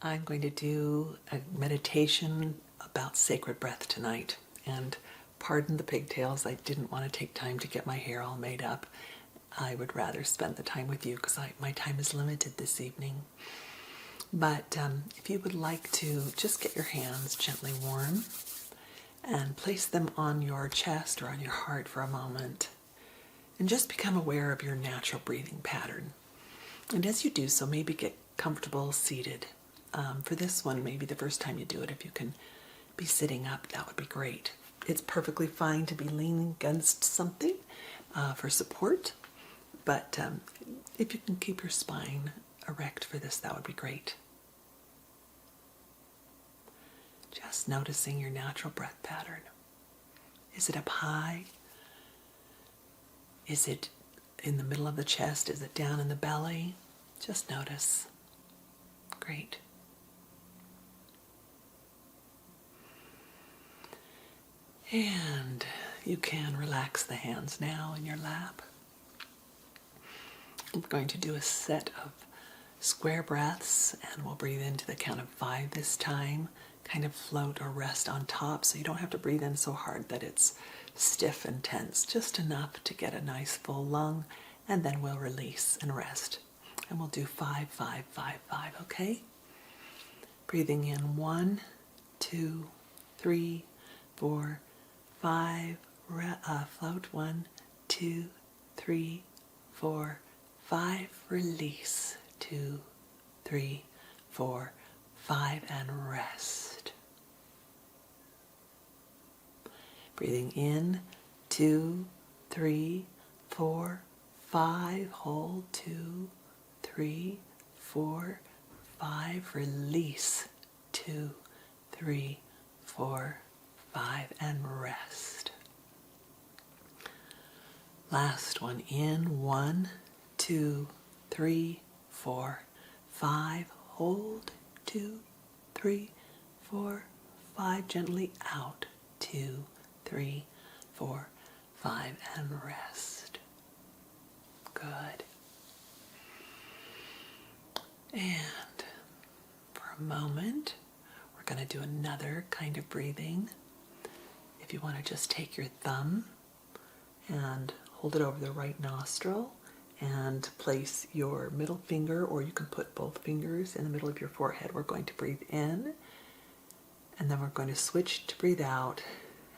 I'm going to do a meditation about sacred breath tonight. And pardon the pigtails, I didn't want to take time to get my hair all made up. I would rather spend the time with you because my time is limited this evening. But if you would like to just get your hands gently warm and place them on your chest or on your heart for a moment and just become aware of your natural breathing pattern. And as you do so, maybe get comfortable seated. For this one, maybe the first time you do it, if you can be sitting up, that would be great. It's perfectly fine to be leaning against something for support, but if you can keep your spine erect for this, that would be great. Just noticing your natural breath pattern. Is it up high? Is it in the middle of the chest? Is it down in the belly? Just notice. Great. And you can relax the hands now in your lap. We're going to do a set of square breaths, and we'll breathe into the count of 5 this time. Kind of float or rest on top, so you don't have to breathe in so hard that it's stiff and tense. Just enough to get a nice full lung, and then we'll release and rest. And we'll do 5, 5, 5, 5, okay? Breathing in 1, 2, 3, 4, 5. Float 1, 2, 3, 4, 5. Release 2, 3, 4, 5, and rest. Breathing in 2, 3, 4, 5. Hold 2, 3, 4, 5. Release 2, 3, 4, 5, and rest. Last one in 1, 2, 3, 4, 5. Hold 2, 3, 4, 5. Gently out 2, 3, 4, 5, and rest. Good. And for a moment, we're going to do another kind of breathing. If you want to just take your thumb and hold it over the right nostril and place your middle finger, or you can put both fingers in the middle of your forehead. We're going to breathe in, and then we're going to switch to breathe out,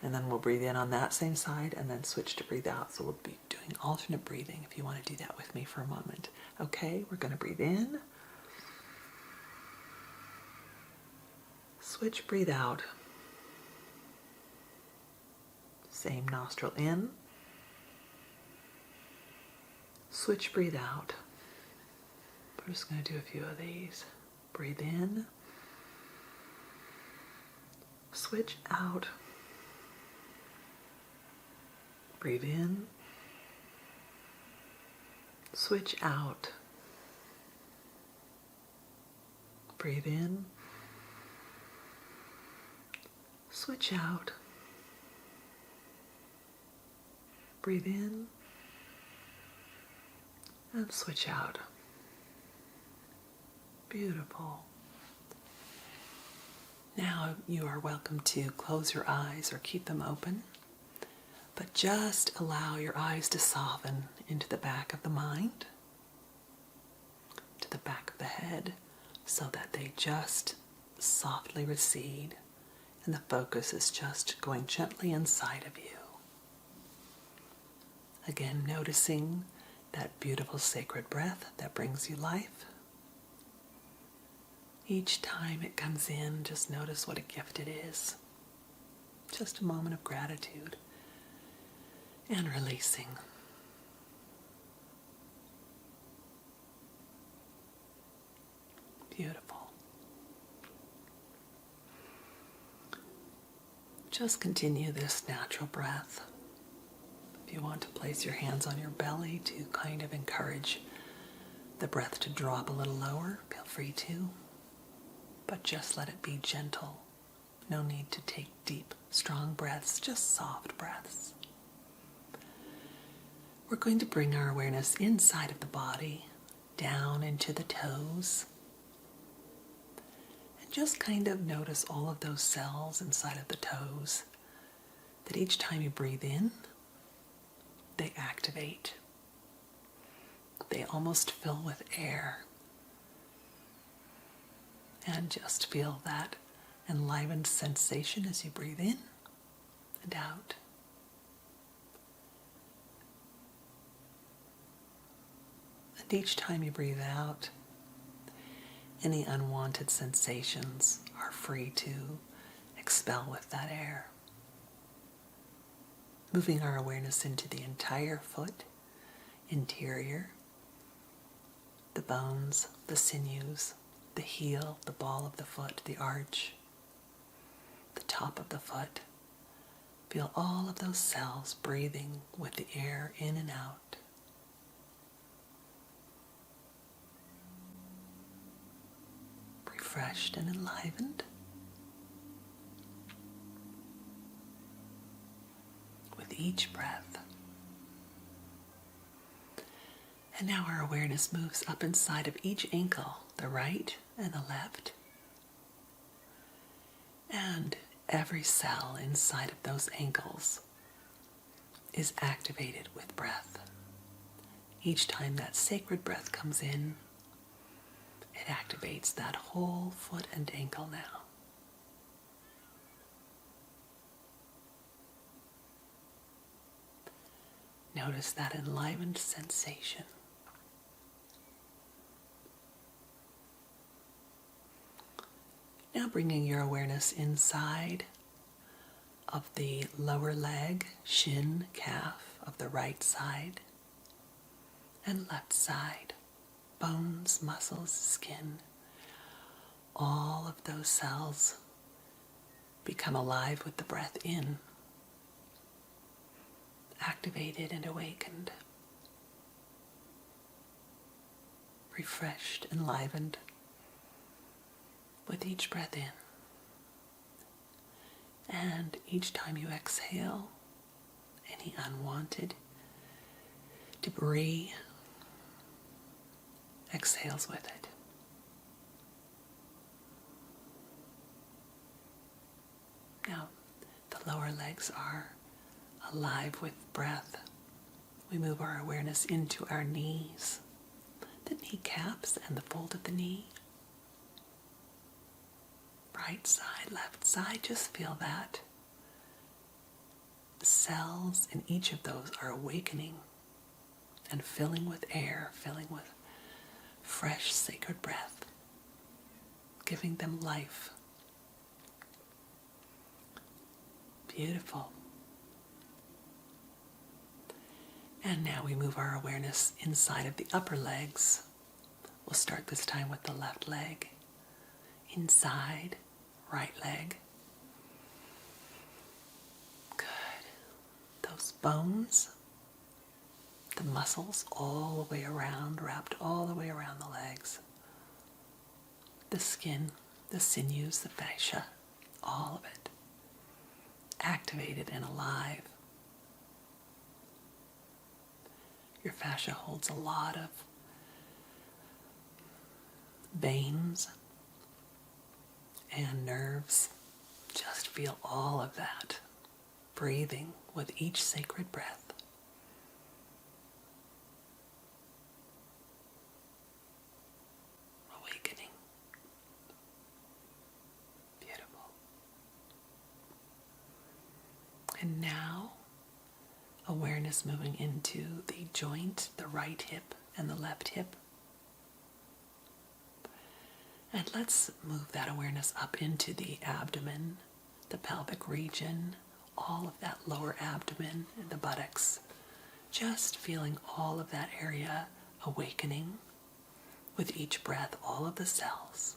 and then we'll breathe in on that same side and then switch to breathe out. So we'll be doing alternate breathing if you want to do that with me for a moment. Okay, we're going to breathe in, switch, breathe out. Same nostril in, switch, breathe out. We're just going to do a few of these. Breathe in, switch out, breathe in, switch out, breathe in, switch out, breathe in, and switch out. Beautiful. Now you are welcome to close your eyes or keep them open, but just allow your eyes to soften into the back of the mind, to the back of the head, so that they just softly recede and the focus is just going gently inside of you. Again, noticing that beautiful sacred breath that brings you life. Each time it comes in, just notice what a gift it is. Just a moment of gratitude and releasing. Beautiful. Just continue this natural breath. If you want to place your hands on your belly to kind of encourage the breath to drop a little lower, feel free to. But just let it be gentle. No need to take deep, strong breaths, just soft breaths. We're going to bring our awareness inside of the body, down into the toes. just kind of notice all of those cells inside of the toes that each time you breathe in, they activate. They almost fill with air. And just feel that enlivened sensation as you breathe in and out. And each time you breathe out, any unwanted sensations are free to expel with that air. Moving our awareness into the entire foot, interior, the bones, the sinews, the heel, the ball of the foot, the arch, the top of the foot. Feel all of those cells breathing with the air in and out. Refreshed and enlivened. With each breath. And now our awareness moves up inside of each ankle, the right and the left. And every cell inside of those ankles is activated with breath. Each time that sacred breath comes in, it activates that whole foot and ankle now. Notice that enlivened sensation. Now bringing your awareness inside of the lower leg, shin, calf of the right side and left side, bones, muscles, skin, all of those cells become alive with the breath in, activated and awakened, refreshed, enlivened with each breath in. And each time you exhale, any unwanted debris exhales with it. Now, the lower legs are alive with breath. We move our awareness into our knees, the kneecaps and the fold of the knee. Right side, left side, just feel that. The cells in each of those are awakening and filling with air, filling with fresh sacred breath, giving them life. Beautiful. And now we move our awareness inside of the upper legs. We'll start this time with the left leg. Inside, right leg. Good. Those bones, the muscles all the way around, wrapped all the way around the legs. The skin, the sinews, the fascia, all of it. Activated and alive. Your fascia holds a lot of veins and nerves. Just feel all of that breathing with each sacred breath. Awakening. Beautiful. And now, awareness moving into the joint, the right hip and the left hip. And let's move that awareness up into the abdomen, the pelvic region, all of that lower abdomen and the buttocks. Just feeling all of that area awakening with each breath, all of the cells.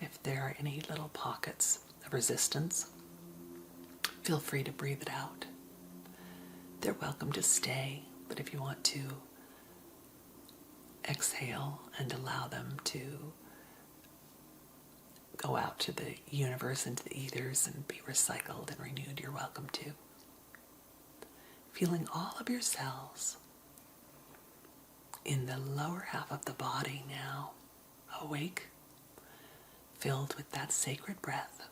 If there are any little pockets of resistance, feel free to breathe it out. They're welcome to stay, but if you want to exhale and allow them to go out to the universe, into the ethers, and be recycled and renewed, you're welcome to. Feeling all of your cells in the lower half of the body now, awake, filled with that sacred breath,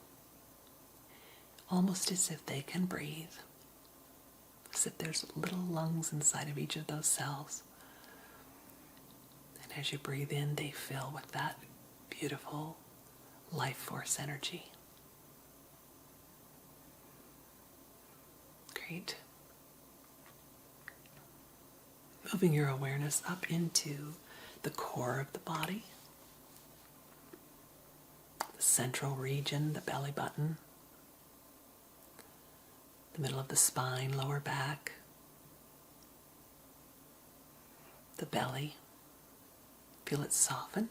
almost as if they can breathe, as if there's little lungs inside of each of those cells. And as you breathe in, they fill with that beautiful life force energy. Great. Moving your awareness up into the core of the body, the central region, the belly button, the middle of the spine, lower back, the belly. Feel it soften.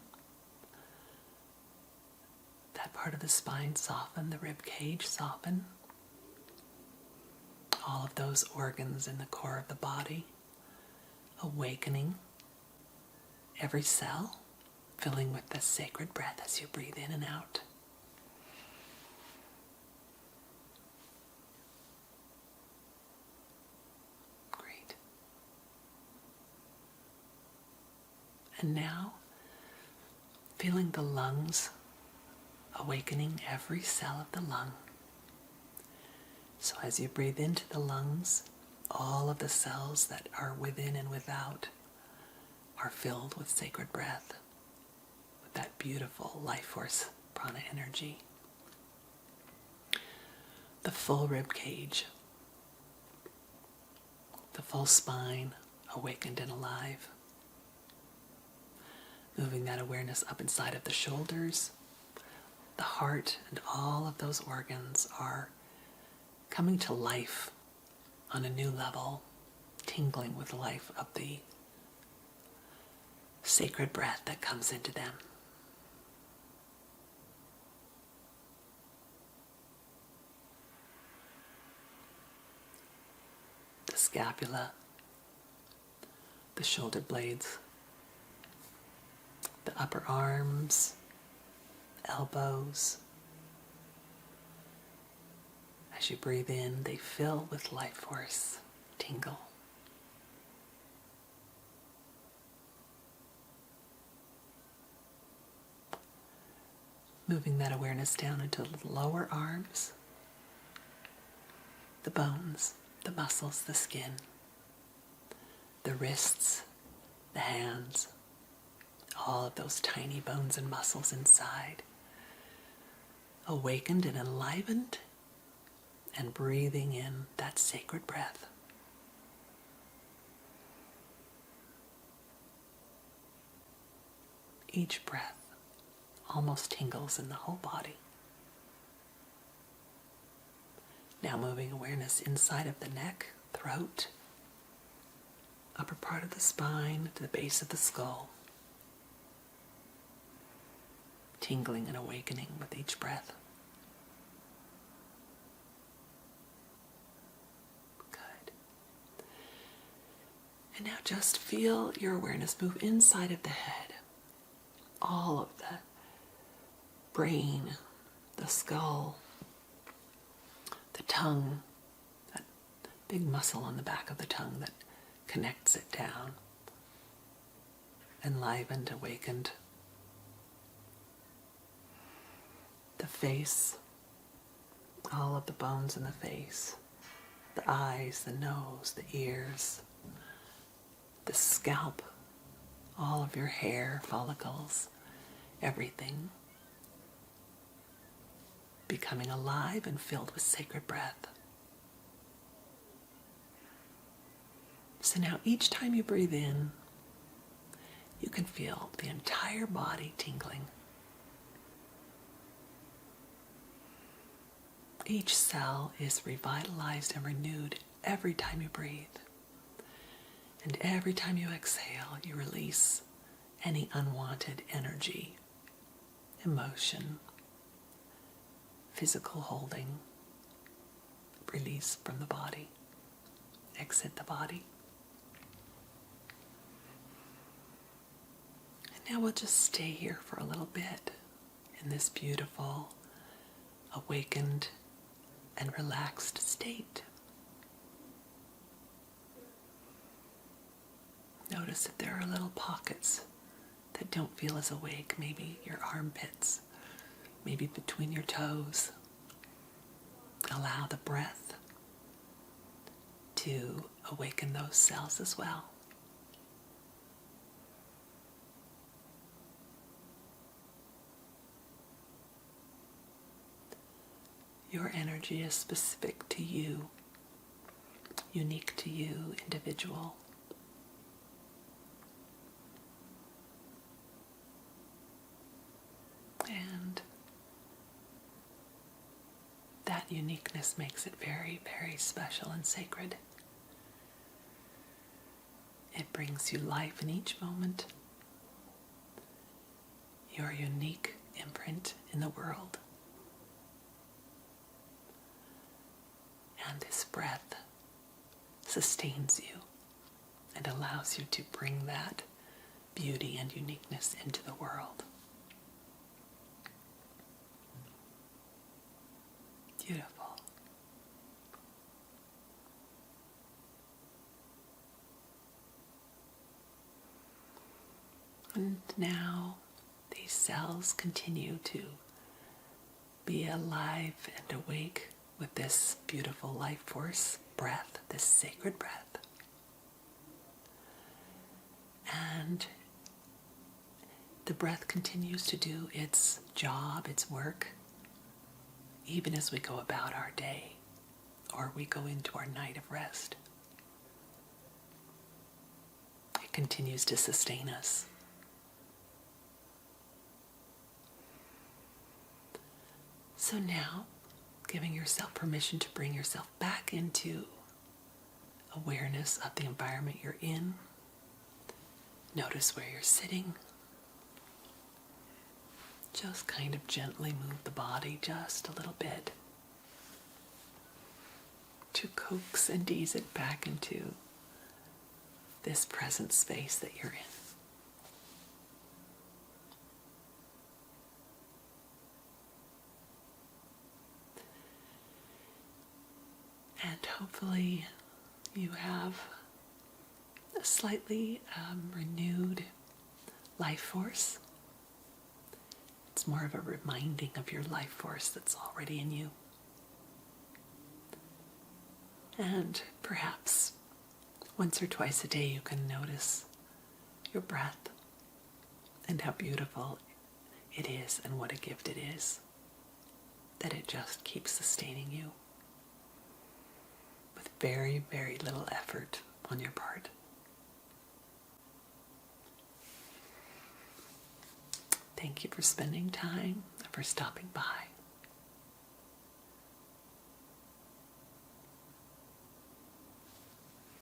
That part of the spine soften, the rib cage soften. All of those organs in the core of the body awakening. Every cell filling with the sacred breath as you breathe in and out. Great. And now, feeling the lungs awakening every cell of the lung. So as you breathe into the lungs, all of the cells that are within and without are filled with sacred breath, with that beautiful life force prana energy. The full rib cage, the full spine awakened and alive. Moving that awareness up inside of the shoulders, the heart, and all of those organs are coming to life on a new level, tingling with the life of the sacred breath that comes into them. The scapula, the shoulder blades, the upper arms, elbows. As you breathe in, they fill with life force, tingle. Moving that awareness down into the lower arms, the bones, the muscles, the skin, the wrists, the hands, all of those tiny bones and muscles inside, awakened and enlivened, and breathing in that sacred breath. Each breath almost tingles in the whole body. Now moving awareness inside of the neck, throat, upper part of the spine to the base of the skull. Tingling and awakening with each breath. Good. And now just feel your awareness move inside of the head. All of the brain, the skull, the tongue, that big muscle on the back of the tongue that connects it down. Enlivened, awakened. The face, all of the bones in the face, the eyes, the nose, the ears, the scalp, all of your hair, follicles, everything becoming alive and filled with sacred breath. So now each time you breathe in, you can feel the entire body tingling. Each cell is revitalized and renewed every time you breathe. And every time you exhale, you release any unwanted energy, emotion, physical holding, release from the body, exit the body. And now we'll just stay here for a little bit in this beautiful, awakened, and relaxed state. Notice that there are little pockets that don't feel as awake, maybe your armpits, maybe between your toes. Allow the breath to awaken those cells as well. Your energy is specific to you, unique to you, individual. And that uniqueness makes it very, very special and sacred. It brings you life in each moment, your unique imprint in the world. And this breath sustains you and allows you to bring that beauty and uniqueness into the world. Beautiful. And now these cells continue to be alive and awake with this beautiful life force breath, this sacred breath. And the breath continues to do its job, its work, even as we go about our day or we go into our night of rest. It continues to sustain us. So now, giving yourself permission to bring yourself back into awareness of the environment you're in. Notice where you're sitting. Just kind of gently move the body just a little bit to coax and ease it back into this present space that you're in. And hopefully you have a slightly renewed life force. It's more of a reminding of your life force that's already in you. And perhaps once or twice a day you can notice your breath and how beautiful it is and what a gift it is that it just keeps sustaining you with very, very little effort on your part. Thank you for spending time and for stopping by.